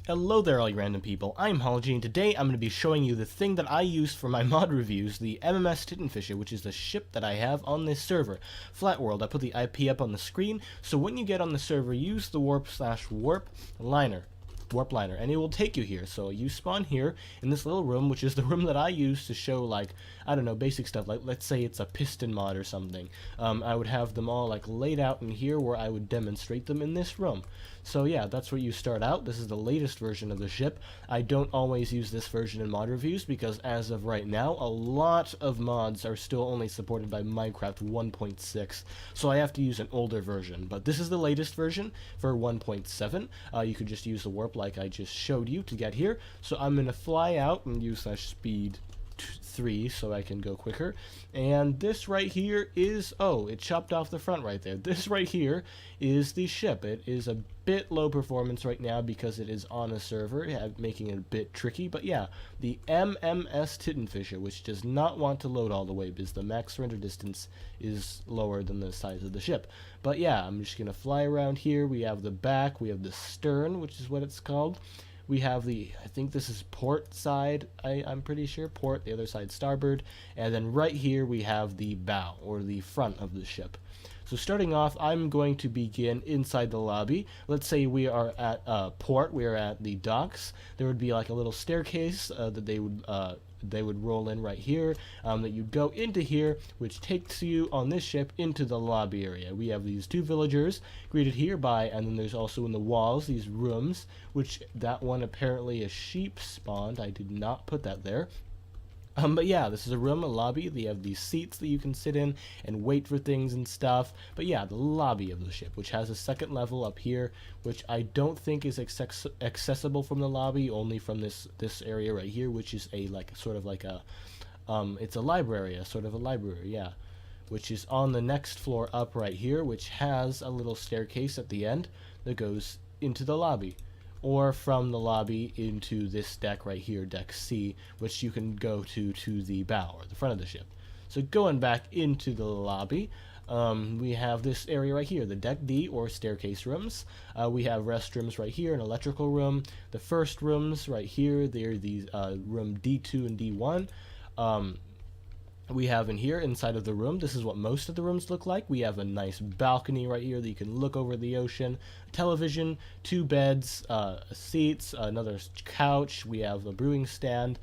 Hello there all you random people, I'm holoGEI, and today I'm going to be showing you the thing that I used for my mod reviews, the MMS Tintenfische, which is the ship that I have on this server, Flat World. I put the IP up on the screen, so when you get on the server, use the warp liner, and it will take you here. So you spawn here in this little room, which is the room that I use to show, like, I don't know, basic stuff, like let's say it's a piston mod or something. I would have them all like laid out in here where I would demonstrate them in this room. So yeah, that's where you start out. This is the latest version of the ship. I don't always use this version in mod reviews because as of right now, a lot of mods are still only supported by Minecraft 1.6, so I have to use an older version. But this is the latest version for 1.7. You could just use the warp like I just showed you to get here. So I'm going to fly out and use speed 3 so I can go quicker. And this right here is, oh, it chopped off the front right there. This right here is the ship. It is a bit low performance right now because it is on a server, making it a bit tricky. But yeah, the MMS Tintenfische, which does not want to load all the way because the max render distance is lower than the size of the ship. But yeah, I'm just gonna fly around here. We have the back, we have the stern, which is what it's called. We have the, I think this is port side, I'm pretty sure, port, the other side starboard, and then right here we have the bow, or the front of the ship. So starting off, I'm going to begin inside the lobby. Let's say we are at port, we are at the docks. There would be like a little staircase that they would roll in right here, that you go into here, which takes you on this ship into the lobby area. We have these two villagers greeted here by, and then there's also in the walls these rooms, which that one apparently is sheep spawned. I did not put that there. But yeah, this is a room, a lobby. They have these seats that you can sit in and wait for things and stuff. But yeah, the lobby of the ship, which has a second level up here, which I don't think is accessible from the lobby, only from this area right here, which is a sort of like a, it's a library, yeah, which is on the next floor up right here, which has a little staircase at the end that goes into the lobby. Or from the lobby into this deck right here, deck C, which you can go to the bow, or the front of the ship. So going back into the lobby, we have this area right here, the deck D, or staircase rooms. We have restrooms right here, an electrical room. The first rooms right here, they're these room D2 and D1. We have in here, inside of the room, this is what most of the rooms look like. We have a nice balcony right here that you can look over the ocean, television, two beds, seats, another couch, we have a brewing stand,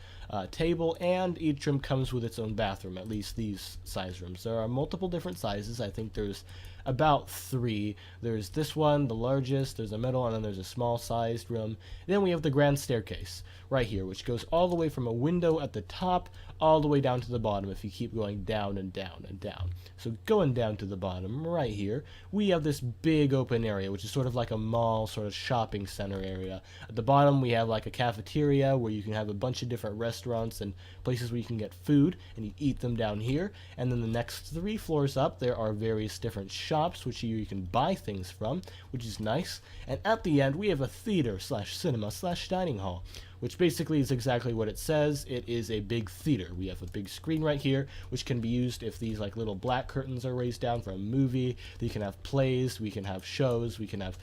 table, and each room comes with its own bathroom, at least these size rooms. There are multiple different sizes. I think there's about 3. There's this one, the largest, there's a middle, and then there's a small sized room. Then we have the grand staircase right here, which goes all the way from a window at the top all the way down to the bottom if you keep going down and down and down. So going down to the bottom right here, we have this big open area, which is sort of like a mall, sort of shopping center area. At the bottom we have like a cafeteria where you can have a bunch of different restaurants and places where you can get food and you eat them down here. And then the next 3 floors up there are various different shops which you can buy things from, which is nice. And at the end we have a theater slash cinema slash dining hall, which basically is exactly what it says. It is a big theater. We have a big screen right here, which can be used if these like little black curtains are raised down for a movie. You can have plays, we can have shows, we can have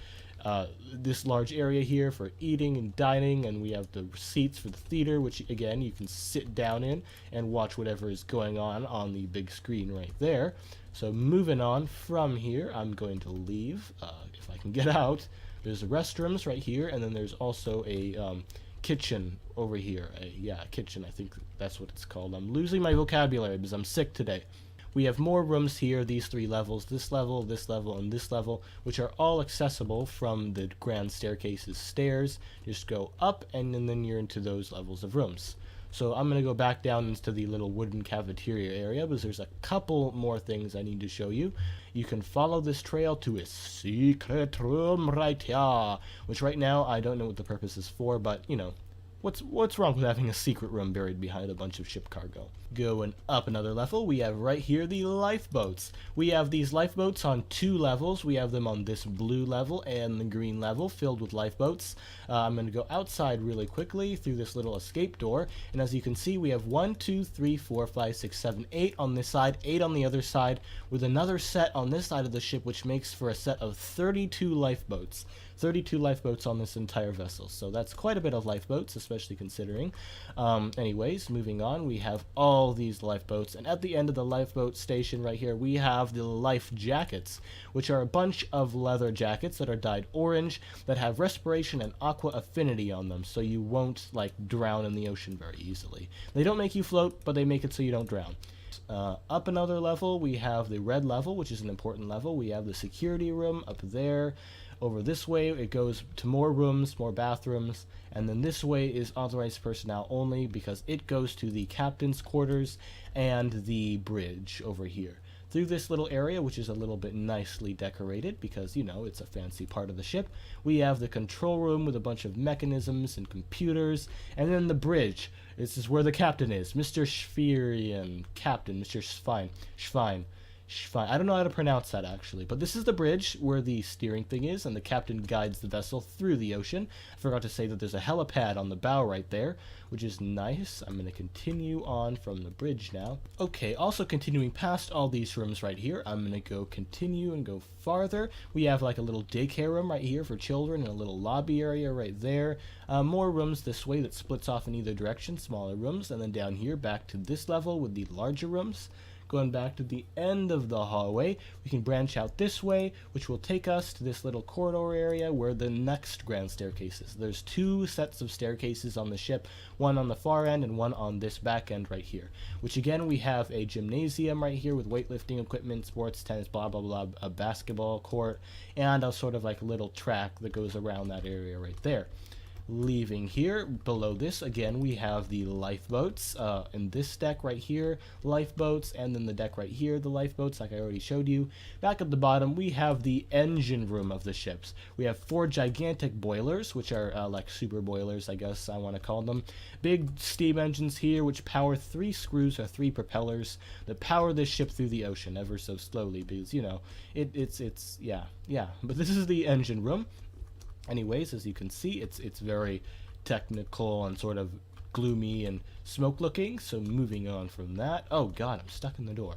this large area here for eating and dining, and we have the seats for the theater, which again you can sit down in and watch whatever is going on the big screen right there. So moving on from here, I'm going to leave if I can get out. There's the restrooms right here, and then there's also a kitchen over here. Kitchen, I think that's what it's called. I'm losing my vocabulary because I'm sick today. We have more rooms here, these 3 levels, this level, and this level, which are all accessible from the grand staircase's stairs. Just go up and then you're into those levels of rooms. So I'm going to go back down into the little wooden cafeteria area because there's a couple more things I need to show you. You can follow this trail to a secret room right here, which right now I don't know what the purpose is for, but you know, what's wrong with having a secret room buried behind a bunch of ship cargo? Going up another level, we have right here the lifeboats. We have these lifeboats on 2 levels. We have them on this blue level and the green level filled with lifeboats. I'm going to go outside really quickly through this little escape door, and as you can see we have 1, 2, 3, 4, 5, 6, 7, 8 on this side, 8 on the other side, with another set on this side of the ship, which makes for a set of 32 lifeboats. 32 lifeboats on this entire vessel, so that's quite a bit of lifeboats, especially considering. Anyways, moving on, we have all these lifeboats, and at the end of the lifeboat station right here, we have the life jackets, which are a bunch of leather jackets that are dyed orange that have respiration and aqua affinity on them, so you won't like drown in the ocean very easily. They don't make you float, but they make it so you don't drown. Up another level, we have the red level, which is an important level. We have the security room up there. Over this way, it goes to more rooms, more bathrooms, and then this way is authorized personnel only because it goes to the captain's quarters and the bridge over here. Through this little area, which is a little bit nicely decorated because, you know, it's a fancy part of the ship, we have the control room with a bunch of mechanisms and computers, and then the bridge. This is where the captain is, Mr. Schferian, Captain, Mr. Schwein. I don't know how to pronounce that actually, but this is the bridge where the steering thing is, and the captain guides the vessel through the ocean. I forgot to say that there's a helipad on the bow right there, which is nice. I'm going to continue on from the bridge now. Okay, also continuing past all these rooms right here, I'm going to go continue and go farther. We have like a little daycare room right here for children and a little lobby area right there. More rooms this way that splits off in either direction, smaller rooms, and then down here back to this level with the larger rooms. Going back to the end of the hallway, we can branch out this way, which will take us to this little corridor area where the next grand staircase is. There's two sets of staircases on the ship, one on the far end and one on this back end right here, which again we have a gymnasium right here with weightlifting equipment, sports, tennis, blah blah blah, a basketball court, and a sort of like little track that goes around that area right there. Leaving here, below this, again, we have the lifeboats. In this deck right here, lifeboats, and then the deck right here, the lifeboats, like I already showed you. Back at the bottom, we have the engine room of the ships. We have 4 gigantic boilers, which are like super boilers, I guess I want to call them. Big steam engines here, which power 3 screws or 3 propellers that power this ship through the ocean ever so slowly, because, you know, yeah. But this is the engine room. Anyways, as you can see, it's very technical and sort of gloomy and smoke looking, so moving on from that. Oh god, I'm stuck in the door.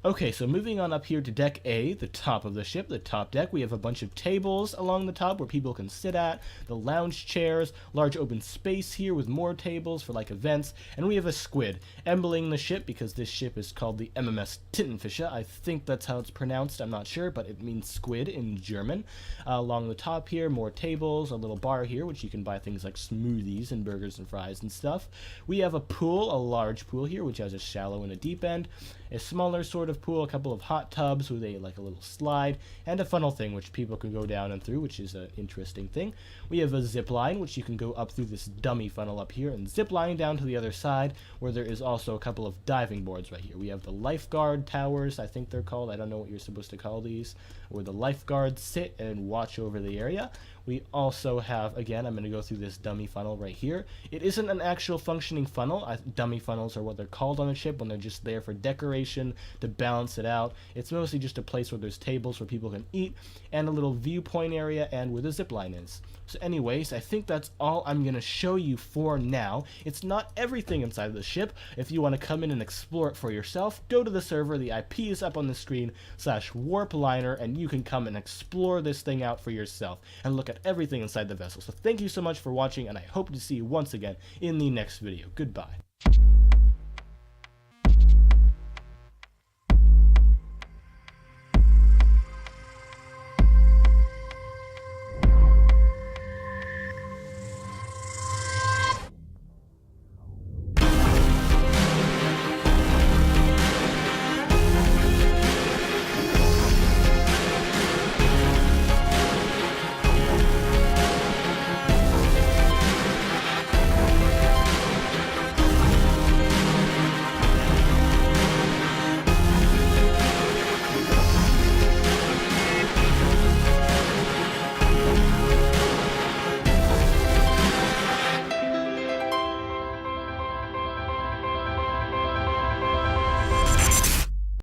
Okay, so moving on up here to deck A, the top of the ship, the top deck, we have a bunch of tables along the top where people can sit at, the lounge chairs, large open space here with more tables for like events, and we have a squid emblemeing the ship because this ship is called the MMS Tintenfische. I think that's how it's pronounced, I'm not sure, but it means squid in German. Along the top here, more tables, a little bar here, which you can buy things like smoothies and burgers and fries and stuff. We have a pool, a large pool here, which has a shallow and a deep end, a smaller sort of pool, a couple of hot tubs with a like a little slide, and a funnel thing which people can go down and through, which is an interesting thing. We have a zip line which you can go up through this dummy funnel up here and zip line down to the other side, where there is also a couple of diving boards right here. We have the lifeguard towers, I think they're called, I don't know what you're supposed to call these, where the lifeguards sit and watch over the area. We also have, again, I'm going to go through this dummy funnel right here. It isn't an actual functioning funnel. Dummy funnels are what they're called on a ship when they're just there for decoration, to balance it out. It's mostly just a place where there's tables where people can eat, and a little viewpoint area, and where the zip line is. So anyways, I think that's all I'm going to show you for now. It's not everything inside of the ship. If you want to come in and explore it for yourself, go to the server. The IP is up on the screen, /warpliner, and you can come and explore this thing out for yourself and look at everything inside the vessel. So thank you so much for watching, and I hope to see you once again in the next video. Goodbye.